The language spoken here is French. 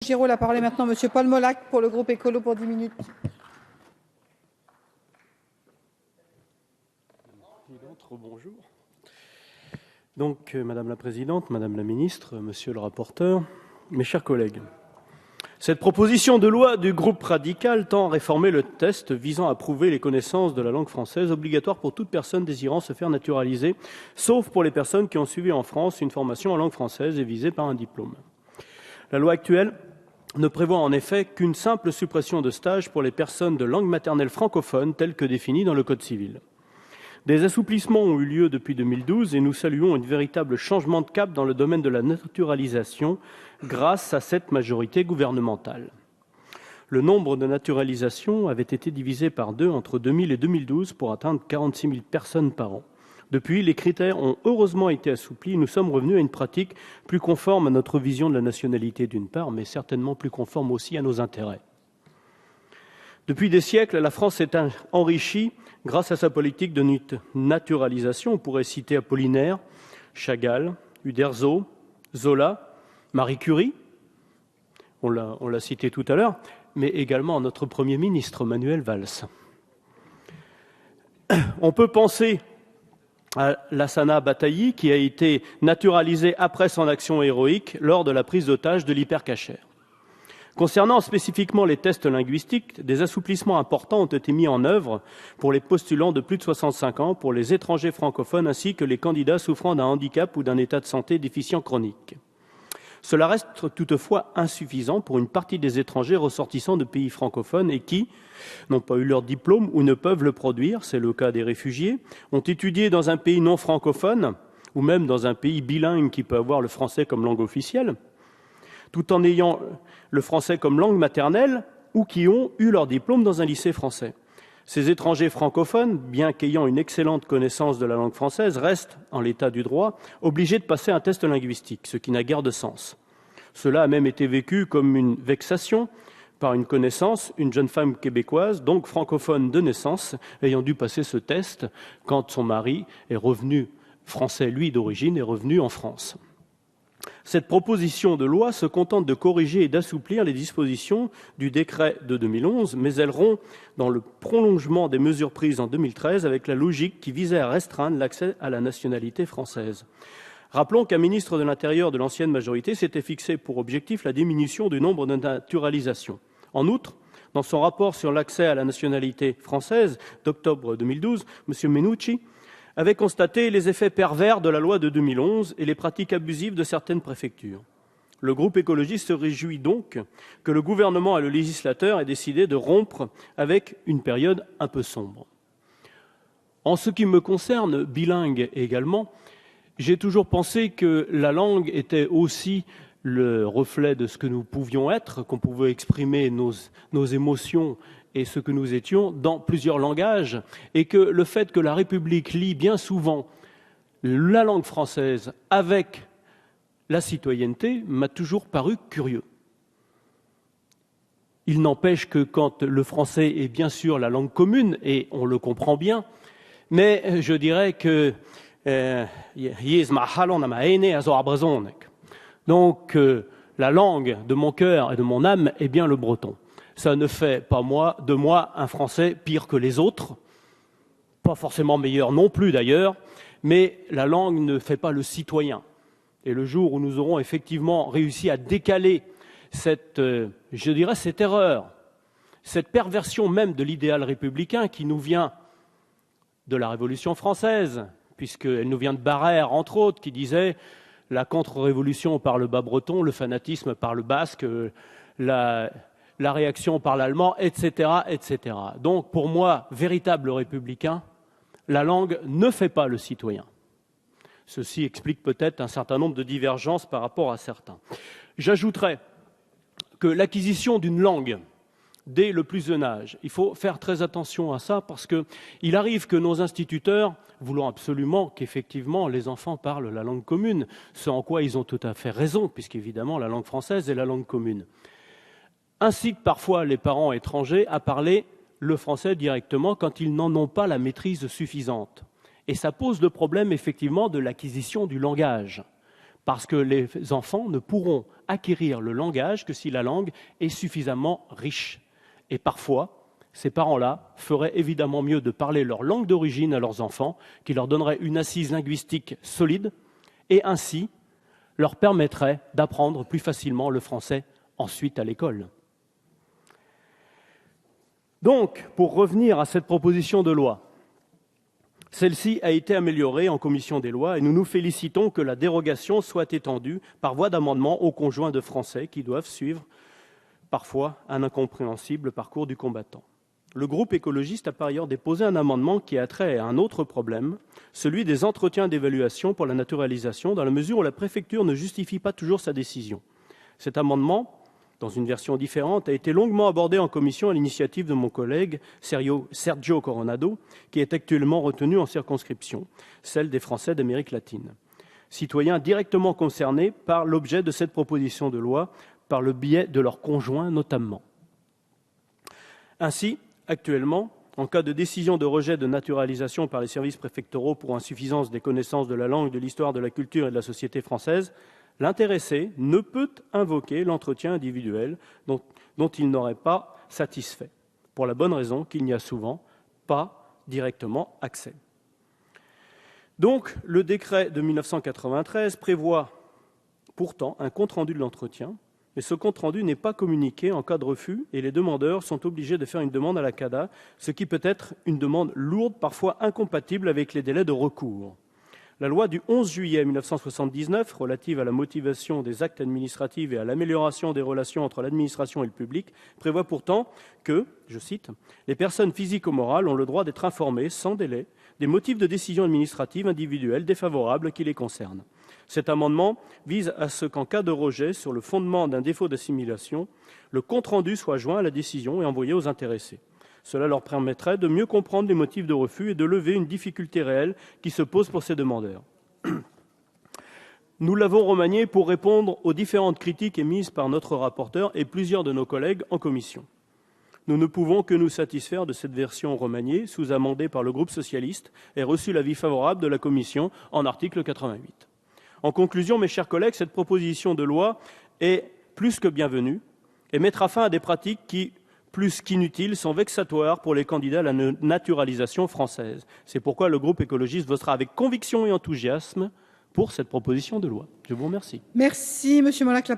Giraud. La parole est maintenant à monsieur Paul Molac pour le groupe Écolo pour 10 minutes. Bonjour. Donc, Madame la Présidente, Madame la Ministre, Monsieur le rapporteur, mes chers collègues, cette proposition de loi du groupe radical tend à réformer le test visant à prouver les connaissances de la langue française obligatoire pour toute personne désirant se faire naturaliser, sauf pour les personnes qui ont suivi en France une formation en langue française et visées par un diplôme. La loi actuelle ne prévoit en effet qu'une simple suppression de stage pour les personnes de langue maternelle francophone telles que définies dans le Code civil. Des assouplissements ont eu lieu depuis 2012 et nous saluons un véritable changement de cap dans le domaine de la naturalisation grâce à cette majorité gouvernementale. Le nombre de naturalisations avait été divisé par 2 entre 2000 et 2012 pour atteindre 46 000 personnes par an. Depuis, les critères ont heureusement été assouplis et nous sommes revenus à une pratique plus conforme à notre vision de la nationalité d'une part, mais certainement plus conforme aussi à nos intérêts. Depuis des siècles, la France s'est enrichie grâce à sa politique de naturalisation. On pourrait citer Apollinaire, Chagall, Uderzo, Zola, Marie Curie, on l'a cité tout à l'heure, mais également notre Premier ministre, Manuel Valls. On peut penser à Lassana Bataille, qui a été naturalisée après son action héroïque lors de la prise d'otage de l'hypercacher. Concernant spécifiquement les tests linguistiques, des assouplissements importants ont été mis en œuvre pour les postulants de plus de 65 ans, pour les étrangers francophones ainsi que les candidats souffrant d'un handicap ou d'un état de santé déficient chronique. Cela reste toutefois insuffisant pour une partie des étrangers ressortissants de pays francophones et qui n'ont pas eu leur diplôme ou ne peuvent le produire, c'est le cas des réfugiés, ont étudié dans un pays non francophone ou même dans un pays bilingue qui peut avoir le français comme langue officielle, tout en ayant le français comme langue maternelle ou qui ont eu leur diplôme dans un lycée français. Ces étrangers francophones, bien qu'ayant une excellente connaissance de la langue française, restent, en l'état du droit, obligés de passer un test linguistique, ce qui n'a guère de sens. Cela a même été vécu comme une vexation par une connaissance, une jeune femme québécoise, donc francophone de naissance, ayant dû passer ce test quand son mari est revenu, français lui d'origine, est revenu en France. Cette proposition de loi se contente de corriger et d'assouplir les dispositions du décret de 2011, mais elle rompt dans le prolongement des mesures prises en 2013 avec la logique qui visait à restreindre l'accès à la nationalité française. Rappelons qu'un ministre de l'Intérieur de l'ancienne majorité s'était fixé pour objectif la diminution du nombre de naturalisations. En outre, dans son rapport sur l'accès à la nationalité française d'octobre 2012, M. Menucci avait constaté les effets pervers de la loi de 2011 et les pratiques abusives de certaines préfectures. Le groupe écologiste se réjouit donc que le gouvernement et le législateur aient décidé de rompre avec une période un peu sombre. En ce qui me concerne, bilingue également, j'ai toujours pensé que la langue était aussi le reflet de ce que nous pouvions être, qu'on pouvait exprimer nos émotions et ce que nous étions dans plusieurs langages, et que le fait que la République lie bien souvent la langue française avec la citoyenneté m'a toujours paru curieux. Il n'empêche que quand le français est bien sûr la langue commune, et on le comprend bien, mais je dirais que donc la langue de mon cœur et de mon âme est bien le breton. Ça ne fait pas de moi un Français pire que les autres, pas forcément meilleur non plus d'ailleurs, mais la langue ne fait pas le citoyen. Et le jour où nous aurons effectivement réussi à décaler cette erreur, cette perversion même de l'idéal républicain qui nous vient de la Révolution française, puisqu'elle nous vient de Barrère, entre autres, qui disait la contre-révolution par le bas breton, le fanatisme par le basque, la réaction par l'allemand, etc., etc. Donc, pour moi, véritable républicain, la langue ne fait pas le citoyen. Ceci explique peut-être un certain nombre de divergences par rapport à certains. J'ajouterais que l'acquisition d'une langue dès le plus jeune âge, il faut faire très attention à ça parce qu'il arrive que nos instituteurs, voulant absolument qu'effectivement les enfants parlent la langue commune, ce en quoi ils ont tout à fait raison, puisqu'évidemment la langue française est la langue commune, incite parfois les parents étrangers à parler le français directement quand ils n'en ont pas la maîtrise suffisante. Et ça pose le problème effectivement de l'acquisition du langage. parce que les enfants ne pourront acquérir le langage que si la langue est suffisamment riche. Et parfois, ces parents-là feraient évidemment mieux de parler leur langue d'origine à leurs enfants, qui leur donnerait une assise linguistique solide, et ainsi leur permettrait d'apprendre plus facilement le français ensuite à l'école. Donc, pour revenir à cette proposition de loi, celle-ci a été améliorée en commission des lois et nous nous félicitons que la dérogation soit étendue par voie d'amendement aux conjoints de Français qui doivent suivre parfois un incompréhensible parcours du combattant. Le groupe écologiste a par ailleurs déposé un amendement qui a trait à un autre problème, celui des entretiens d'évaluation pour la naturalisation, dans la mesure où la préfecture ne justifie pas toujours sa décision. Cet amendement, dans une version différente, a été longuement abordé en commission à l'initiative de mon collègue Sergio Coronado, qui est actuellement retenu en circonscription, celle des Français d'Amérique latine, citoyens directement concernés par l'objet de cette proposition de loi, par le biais de leurs conjoints notamment. Ainsi, actuellement, en cas de décision de rejet de naturalisation par les services préfectoraux pour insuffisance des connaissances de la langue, de l'histoire, de la culture et de la société française, l'intéressé ne peut invoquer l'entretien individuel dont il n'aurait pas satisfait, pour la bonne raison qu'il n'y a souvent pas directement accès. Donc, le décret de 1993 prévoit pourtant un compte-rendu de l'entretien, mais ce compte-rendu n'est pas communiqué en cas de refus et les demandeurs sont obligés de faire une demande à la CADA, ce qui peut être une demande lourde, parfois incompatible avec les délais de recours. La loi du 11 juillet 1979 relative à la motivation des actes administratifs et à l'amélioration des relations entre l'administration et le public prévoit pourtant que, je cite, « les personnes physiques ou morales ont le droit d'être informées sans délai des motifs de décision administrative individuelle défavorable qui les concernent ». Cet amendement vise à ce qu'en cas de rejet sur le fondement d'un défaut d'assimilation, le compte-rendu soit joint à la décision et envoyé aux intéressés. Cela leur permettrait de mieux comprendre les motifs de refus et de lever une difficulté réelle qui se pose pour ces demandeurs. Nous l'avons remanié pour répondre aux différentes critiques émises par notre rapporteur et plusieurs de nos collègues en commission. Nous ne pouvons que nous satisfaire de cette version remaniée, sous-amendée par le groupe socialiste, et reçu l'avis favorable de la commission en article 88. En conclusion, mes chers collègues, cette proposition de loi est plus que bienvenue et mettra fin à des pratiques qui, plus qu'inutiles, sont vexatoires pour les candidats à la naturalisation française. C'est pourquoi le groupe écologiste votera avec conviction et enthousiasme pour cette proposition de loi. Je vous remercie. Merci, Monsieur Molac.